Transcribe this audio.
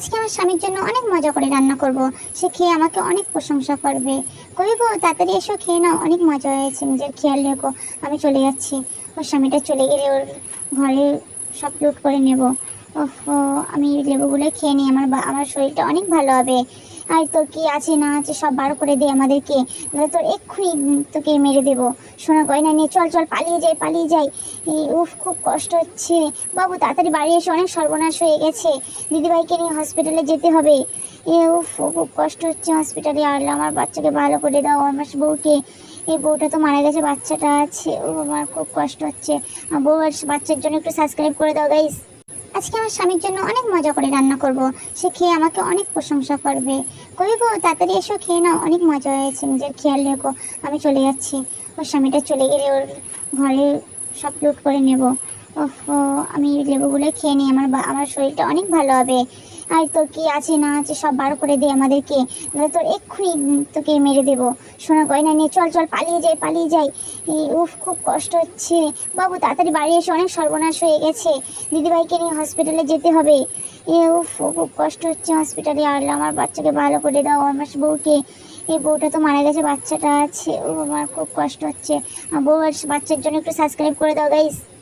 আজকে আমার স্বামীর জন্য অনেক মজা করে রান্না করব। সে খেয়ে আমাকে অনেক প্রশংসা করবে। কই গো, তাড়াতাড়ি এসো, খেয়ে নাও, অনেক মজা হয়েছে, নিজের খেয়াল রেখো, আমি চলে যাচ্ছি। ওর স্বামীটা চলে গেলে ওর ঘরে সব লুট করে নেব। ওহ, আমি লেবুগুলো খেয়ে নিই, আমার শরীরটা অনেক ভালো হবে। আর তোর কি আছে না আছে সব বার করে দে আমাদেরকে, নাহলে তোর এক্ষুনি তোকে মেরে দেবো। সোনা গয়না নিয়ে চল চল, পালিয়ে যাই পালিয়ে যাই। উফ, খুব কষ্ট হচ্ছে। বাবু তাড়াতাড়ি বাড়ি এসে, অনেক সর্বনাশ হয়ে গেছে, দিদিভাইকে নিয়ে হসপিটালে যেতে হবে। উফ, খুব কষ্ট হচ্ছে হসপিটালে। আর আমার বাচ্চাকে ভালো করে দাও, আমার বউকে। এই বউটা তো মারা গেছে, বাচ্চাটা আছে। ও, আমার খুব কষ্ট হচ্ছে। বউ আর বাচ্চার জন্য একটু সাবস্ক্রাইব করে দাও গাইস। আজকে আমার স্বামীর জন্য অনেক মজা করে রান্না করব। সে খেয়ে আমাকে অনেক প্রশংসা করবে। কই গো, তাড়াতাড়ি এসো, খেয়ে নাও, অনেক মজা হয়েছে, নিজের খেয়াল রেখো, আমি চলে যাচ্ছি। ওর স্বামীটা চলে গেলে ওর ঘরে সব লুট করে নেব। ওহ, আমি লেবুগুলো খেয়ে নিই, আমার শরীরটা অনেক ভালো হবে। আর তোর কি আছে না আছে সব বার করে দে আমাদেরকে, নাহলে তোর এক্ষুনি তোকে মেরে দেবো। সোনা গয়না নিয়ে চল চল, পালিয়ে যাই পালিয়ে যাই। উফ, খুব কষ্ট হচ্ছে। বাবু তাড়াতাড়ি বাড়ি এসে, অনেক সর্বনাশ হয়ে গেছে, দিদিভাইকে নিয়ে হসপিটালে যেতে হবে। উফ, খুব কষ্ট হচ্ছে হসপিটালে। আর আমার বাচ্চাকে ভালো করে দাও, আমার বউকে। এই বউটা তো মারা গেছে, বাচ্চাটা আছে। ও, আমার খুব কষ্ট হচ্ছে। বউ আর বাচ্চার জন্য একটু সাবস্ক্রাইব করে দাও গাইস।